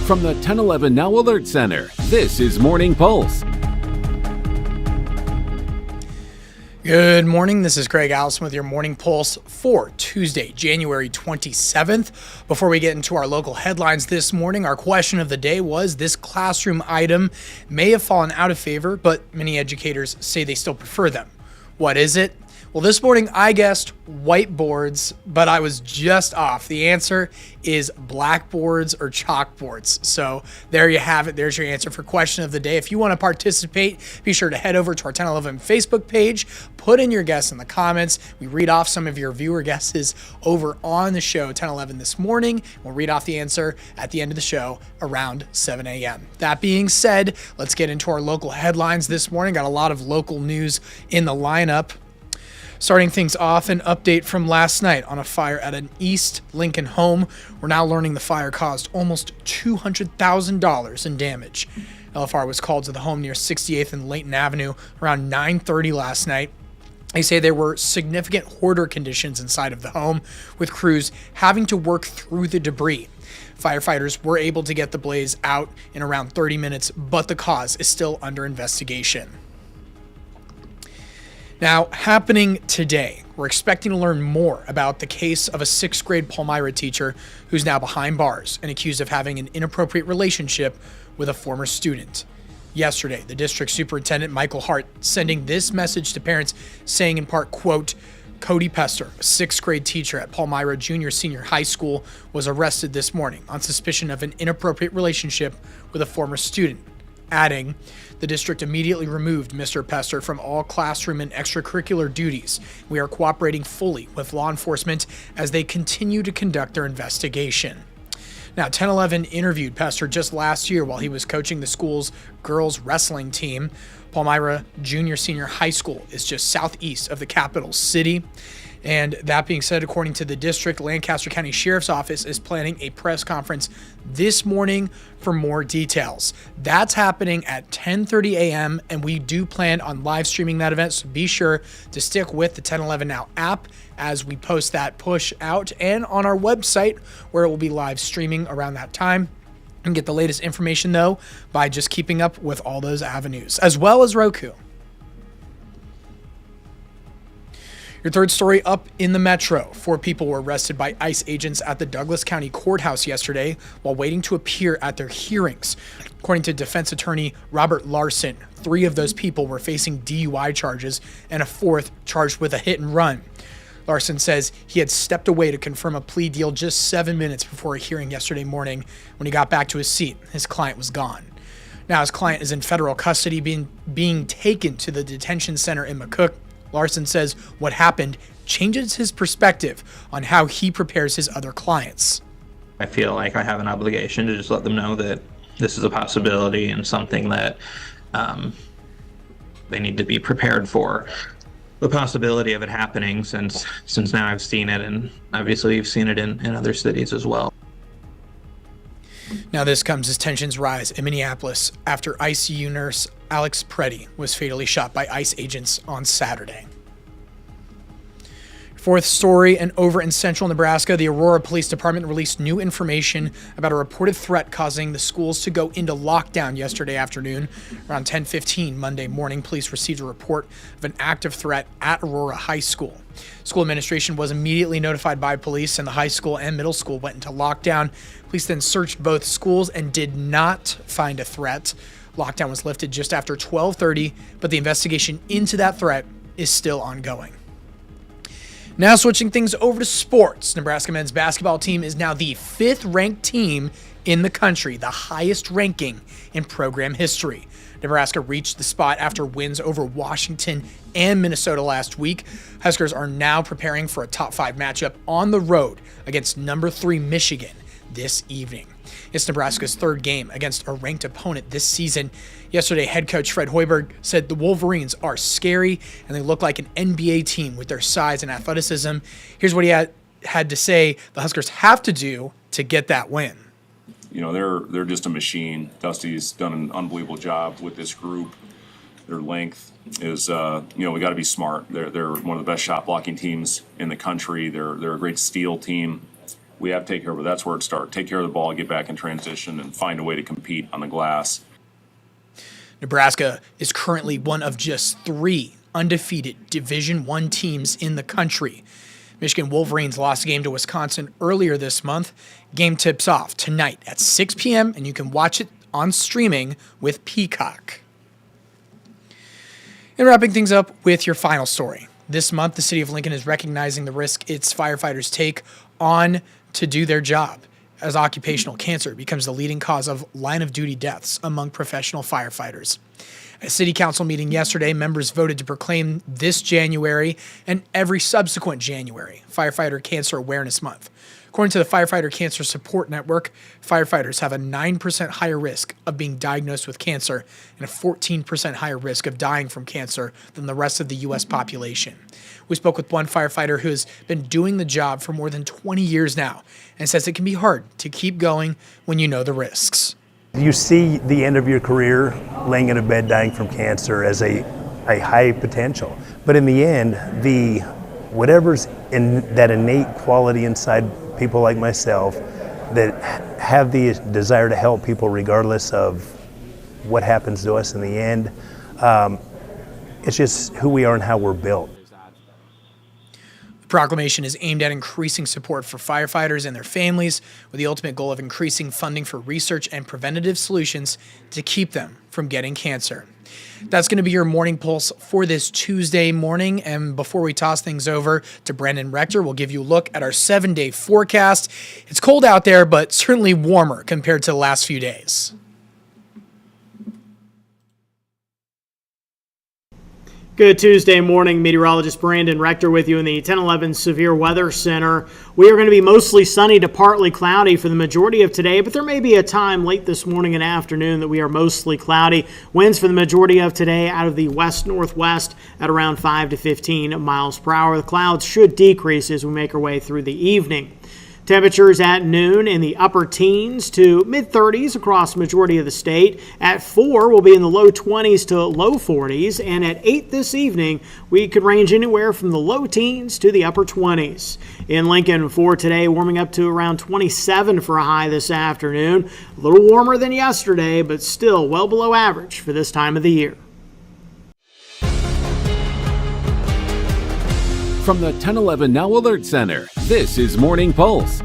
From the 1011 Now Alert Center, this is Morning Pulse. Good morning. This is Craig Allison with your Morning Pulse for Tuesday, January 27th. Before we get into our local headlines this morning, our question of the day was this classroom item may have fallen out of favor, but many educators say they still prefer them. What is it? Well, this morning I guessed whiteboards, but I was just off. The answer is blackboards or chalkboards. So there you have it. There's your answer for question of the day. If you want to participate, be sure to head over to our 1011 Facebook page, put in your guess in the comments. We read off some of your viewer guesses over on the show 1011 this morning. We'll read off the answer at the end of the show around 7 a.m. That being said, let's get into our local headlines this morning. Got a lot of local news in the lineup. Starting things off, an update from last night on a fire at an East Lincoln home. We're now learning the fire caused almost $200,000 in damage. LFR was called to the home near 68th and Layton Avenue around 9:30 last night. They say there were significant hoarder conditions inside of the home, with crews having to work through the debris. Firefighters were able to get the blaze out in around 30 minutes, but the cause is still under investigation. Now, happening today, we're expecting to learn more about the case of a 6th grade Palmyra teacher who's now behind bars and accused of having an inappropriate relationship with a former student. Yesterday, the district superintendent, Michael Hart, sending this message to parents saying in part, quote, Cody Pester, a 6th grade teacher at Palmyra Junior Senior High School, was arrested this morning on suspicion of an inappropriate relationship with a former student, adding, the district immediately removed Mr. Pester from all classroom and extracurricular duties. We are cooperating fully with law enforcement as they continue to conduct their investigation. Now, 1011 interviewed Pester just last year while he was coaching the school's girls wrestling team. Palmyra Junior Senior High School is just southeast of the capital city. And that being said, according to the district, Lancaster County Sheriff's Office is planning a press conference this morning for more details. That's happening at 10:30 a.m. and we do plan on live streaming that event, so be sure to stick with the 1011 Now app as we post that push out, and on our website where it will be live streaming around that time. And get the latest information though by just keeping up with all those avenues, as well as Roku. Your third story up in the metro. 4 people were arrested by ICE agents at the Douglas County Courthouse yesterday while waiting to appear at their hearings. According to defense attorney Robert Larson, 3 of those people were facing DUI charges and a 4th charged with a hit and run. Larson says he had stepped away to confirm a plea deal just 7 minutes before a hearing yesterday morning. When he got back to his seat, his client was gone. Now his client is in federal custody being taken to the detention center in McCook. Larson says what happened changes his perspective on how he prepares his other clients. I feel like I have an obligation to just let them know that this is a possibility and something that they need to be prepared for. The possibility of it happening since now I've seen it, and obviously you've seen it in other cities as well. Now this comes as tensions rise in Minneapolis after ICU nurse Alex Preddy was fatally shot by ICE agents on Saturday. Fourth story, and over in central Nebraska, the Aurora Police Department released new information about a reported threat causing the schools to go into lockdown yesterday afternoon. Around 10:15 Monday morning, police received a report of an active threat at Aurora High School. School administration was immediately notified by police, and the high school and middle school went into lockdown. Police then searched both schools and did not find a threat. Lockdown was lifted just after 12:30, but the investigation into that threat is still ongoing. Now switching things over to sports. Nebraska men's basketball team is now the 5th ranked team in the country, the highest ranking in program history. Nebraska reached the spot after wins over Washington and Minnesota last week. Huskers are now preparing for a top 5 matchup on the road against number 3 Michigan this evening. It's Nebraska's 3rd game against a ranked opponent this season. Yesterday, head coach Fred Hoiberg said the Wolverines are scary and they look like an NBA team with their size and athleticism. Here's what he had to say the Huskers have to do to get that win. You know, they're just a machine. Dusty's done an unbelievable job with this group. Their length is, we got to be smart. They're one of the best shot blocking teams in the country. They're a great steal team. we have to take care of it. That's where it starts. Take care of the ball, get back in transition, and find a way to compete on the glass. Nebraska is currently one of just 3 undefeated Division I teams in the country. Michigan Wolverines lost a game to Wisconsin earlier this month. Game tips off tonight at 6 p.m., and you can watch it on streaming with Peacock. And wrapping things up with your final story. This month, the city of Lincoln is recognizing the risk its firefighters take on to do their job, as occupational cancer becomes the leading cause of line-of-duty deaths among professional firefighters. At a city council meeting yesterday, members voted to proclaim this January and every subsequent January Firefighter Cancer Awareness Month. According to the Firefighter Cancer Support Network, firefighters have a 9% higher risk of being diagnosed with cancer and a 14% higher risk of dying from cancer than the rest of the U.S. population. We spoke with one firefighter who has been doing the job for more than 20 years now and says it can be hard to keep going when you know the risks. You see the end of your career laying in a bed dying from cancer as a high potential. But in the end, whatever's in that innate quality inside people like myself that have the desire to help people regardless of what happens to us in the end, it's just who we are and how we're built. The proclamation is aimed at increasing support for firefighters and their families, with the ultimate goal of increasing funding for research and preventative solutions to keep them from getting cancer. That's going to be your morning pulse for this Tuesday morning. And before we toss things over to Brandon Rector, we'll give you a look at our 7-day forecast. It's cold out there, but certainly warmer compared to the last few days. Good Tuesday morning, meteorologist Brandon Rector with you in the 1011 Severe Weather Center. We are going to be mostly sunny to partly cloudy for the majority of today, but there may be a time late this morning and afternoon that we are mostly cloudy. Winds for the majority of today out of the west-northwest at around 5 to 15 miles per hour. The clouds should decrease as we make our way through the evening. Temperatures at noon in the upper teens to mid-30s across the majority of the state. At 4, we'll be in the low 20s to low 40s. And at 8 this evening, we could range anywhere from the low teens to the upper 20s. In Lincoln for today, warming up to around 27 for a high this afternoon. A little warmer than yesterday, but still well below average for this time of the year. From the 1011 Now Alert Center, this is Morning Pulse.